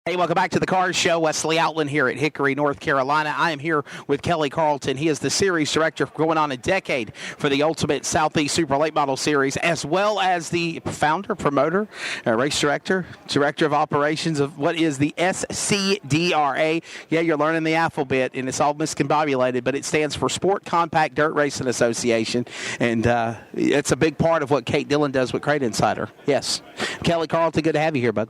Hey, welcome back to the Cars Show. Wesley Outland here at Hickory, North Carolina. I am here with Kelly Carlton. He is the series director going on a decade for the Ultimate Southeast Super Late Model Series, as well as the founder, promoter, race director, director of operations of what is the SCDRA. Yeah, you're learning the alphabet, and it's all miscombobulated, but it stands for Sport Compact Dirt Racing Association, and it's a big part of what Kate Dillon does with Crate Insider. Yes. Kelly Carlton, good to have you here, bud.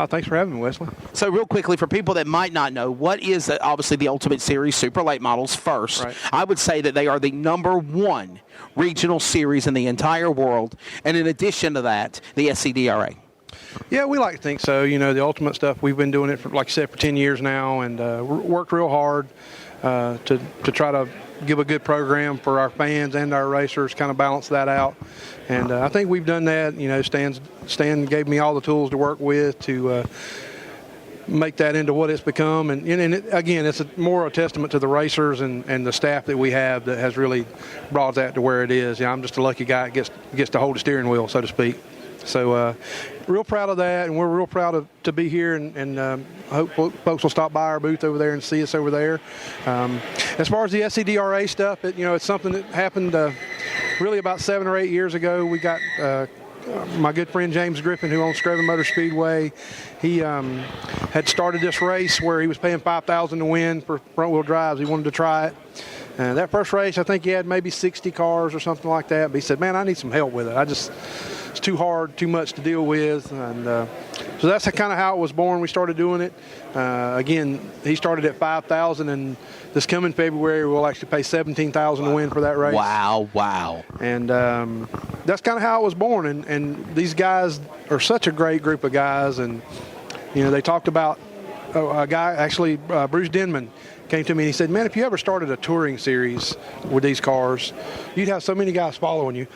Thanks for having me, Wesley. So real quickly, for people that might not know, what is obviously the Ultimate Series Super Late Models first? Right. I would say that they are the #1 regional series in the entire world. And in addition to that, the SCDRA. Yeah, we like to think so. You know, the Ultimate stuff, we've been doing it, for, like you said, for 10 years now, and worked real hard to try to give a good program for our fans and our racers, kind of balance that out. And I think we've done that. You know, Stan gave me all the tools to work with to make that into what it's become. And again, it's more a testament to the racers and the staff that we have that has really brought that to where it is. I'm just a lucky guy that gets to hold the steering wheel, so to speak. So real proud of that, and we're real proud to be here, and I hope folks will stop by our booth over there and see us over there. As far as the SCDRA stuff, it's something that happened really about 7 or 8 years ago. We got my good friend James Griffin, who owns Screven Motor Speedway. He had started this race where he was paying $5,000 to win for front-wheel drives. He wanted to try it. That first race, I think he had maybe 60 cars or something like that. But he said, "Man, I need some help with it. It's too hard, too much to deal with." And so that's kind of how it was born. We started doing it. Again, he started at $5,000, and this coming February we'll actually pay $17,000 to win for that race. Wow. And that's kind of how it was born. And these guys are such a great group of guys. And they talked about a guy, actually Bruce Denman, came to me and he said, "Man, if you ever started a touring series with these cars, you'd have so many guys following you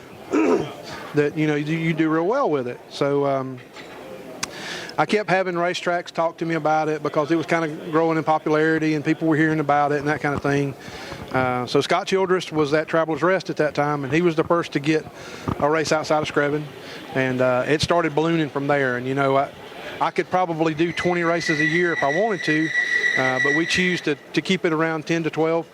that you do real well with it." So I kept having racetracks talk to me about it because it was kind of growing in popularity and people were hearing about it and that kind of thing. So Scott Childress was at Travelers Rest at that time, and he was the first to get a race outside of Screven, and it started ballooning from there. And I could probably do 20 races a year if I wanted to, but we choose to keep it around 10 to 12.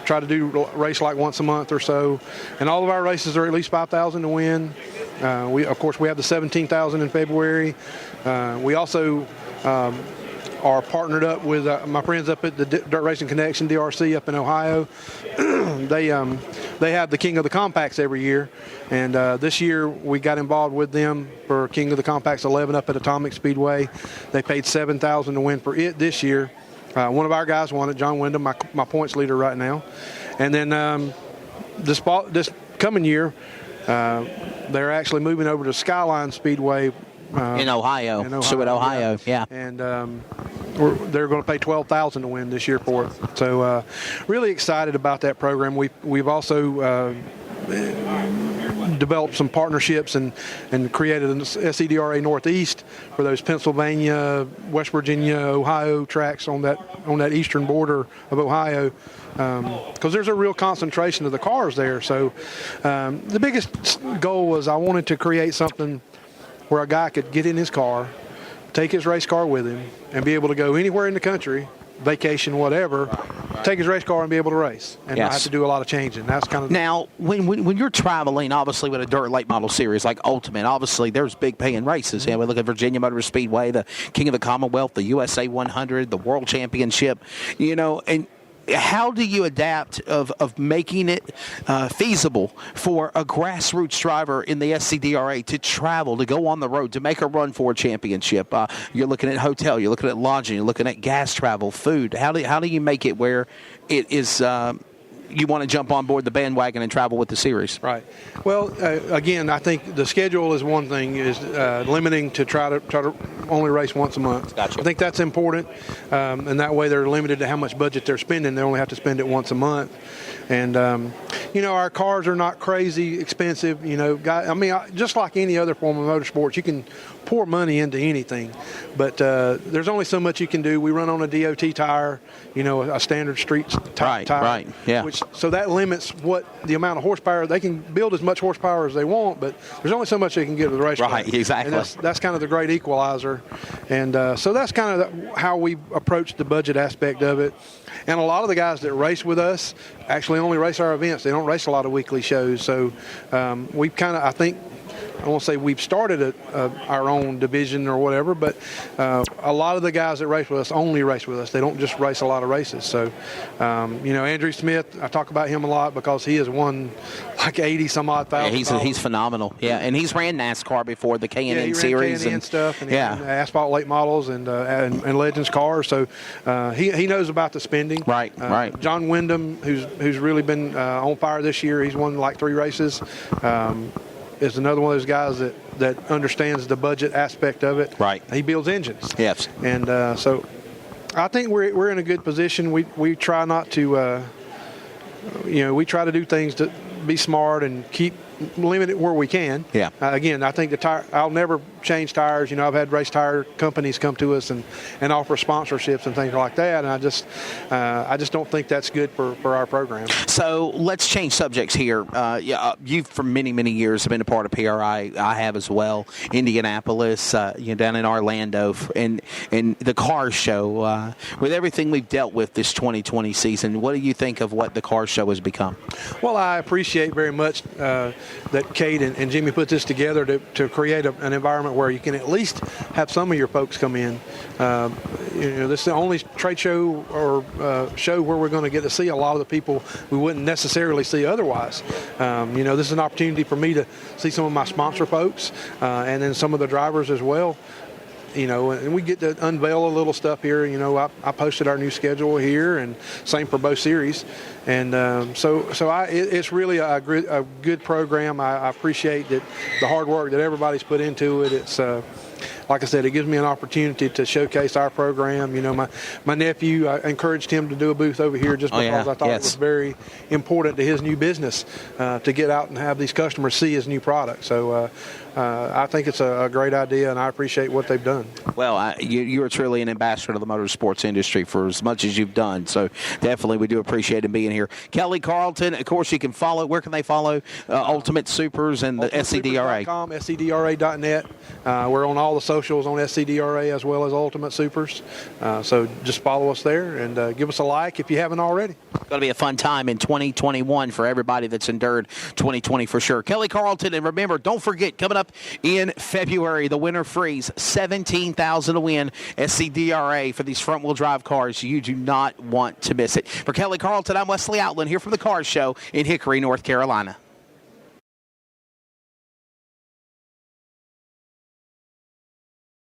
Try to do race like once a month or so. And all of our races are at least $5,000 to win. Of course, we have the $17,000 in February. We also are partnered up with my friends up at the Dirt Racing Connection, DRC, up in Ohio. They have the King of the Compacts every year, and this year we got involved with them for King of the Compacts 11 up at Atomic Speedway. They paid $7,000 to win for it this year. One of our guys won it, John Wyndham, my points leader right now. And then this coming year, they're actually moving over to Skyline Speedway in Ohio. So at Ohio, yeah. And they're going to pay $12,000 to win this year for it. So really excited about that program. We've also developed some partnerships and created an SCDRA Northeast for those Pennsylvania, West Virginia, Ohio tracks on that eastern border of Ohio, because there's a real concentration of the cars there. So the biggest goal was I wanted to create something where a guy could get in his car, take his race car with him, and be able to go anywhere in the country, vacation, whatever, take his race car and be able to race, and not have to do a lot of changing. That's kind of now when you're traveling, obviously with a dirt late model series like Ultimate, obviously there's big paying races. Yeah, we look at Virginia Motor Speedway, the King of the Commonwealth, the USA 100, the World Championship, and how do you adapt of making it feasible for a grassroots driver in the SCDRA to travel, to go on the road, to make a run for a championship? You're looking at hotel, you're looking at lodging, you're looking at gas travel, food. How do you make it where it is you want to jump on board the bandwagon and travel with the series? Right. Well, again, I think the schedule is one thing, is limiting to try to only race once a month. Gotcha. I think that's important, and that way they're limited to how much budget they're spending. They only have to spend it once a month. And, our cars are not crazy expensive. Just like any other form of motorsports, you can pour money into anything, but there's only so much you can do. We run on a DOT tire, a standard street tire. Right, yeah. So that limits what the amount of horsepower. They can build as much horsepower as they want, but there's only so much they can get to the racetrack. Right, exactly. And that's kind of the great equalizer. And so that's kind of how we approach the budget aspect of it. And a lot of the guys that race with us actually only race our events. They don't race a lot of weekly shows. So we've kind of, I won't say we've started our own division or whatever, but a lot of the guys that race with us only race with us. They don't just race a lot of races. So, Andrew Smith, I talk about him a lot because he has won like 80 some odd thousand. Yeah, he's phenomenal. Yeah, and he's ran NASCAR before, the K&N series and stuff, and yeah, and asphalt late models and Legends cars. So he knows about the spending. Right. John Wyndham, who's really been on fire this year. He's won like 3 races. Is another one of those guys that understands the budget aspect of it. Right. He builds engines. Yes. And so I think we're in a good position. We try not to, we try to do things to be smart and keep limited where we can. Yeah. Again, I think I'll never change tires. I've had race tire companies come to us and offer sponsorships and things like that, and I just don't think that's good for our program. So let's change subjects here. You've for many, many years been a part of PRI. I have as well. Indianapolis, down in Orlando, and the car show. With everything we've dealt with this 2020 season, what do you think of what the car show has become? Well, I appreciate very much that Kate and Jimmy put this together to create an environment where you can at least have some of your folks come in. This is the only trade show or show where we're going to get to see a lot of the people we wouldn't necessarily see otherwise. This is an opportunity for me to see some of my sponsor folks and then some of the drivers as well. And we get to unveil a little stuff here. I posted our new schedule here, and same for both series. And it's really a good program. I appreciate the hard work that everybody's put into it. It's like I said, it gives me an opportunity to showcase our program. My nephew, I encouraged him to do a booth over here just because I thought it was very important to his new business to get out and have these customers see his new product. So I think it's a great idea, and I appreciate what they've done. Well, you're truly an ambassador to the motorsports industry for as much as you've done. So definitely we do appreciate him being here. Kelly Carlton, of course, you can follow. Where can they follow Ultimate Supers and the SCDRA? SCDRA.net. We're on all the socials on SCDRA as well as Ultimate Supers. So just follow us there and give us a like if you haven't already. It's going to be a fun time in 2021 for everybody that's endured 2020 for sure. Kelly Carlton, and remember, don't forget, coming up in February, the Winter Freeze, $17,000 to win SCDRA for these front-wheel drive cars. You do not want to miss it. For Kelly Carlton, I'm Wesley Outland here from the Car Show in Hickory, North Carolina.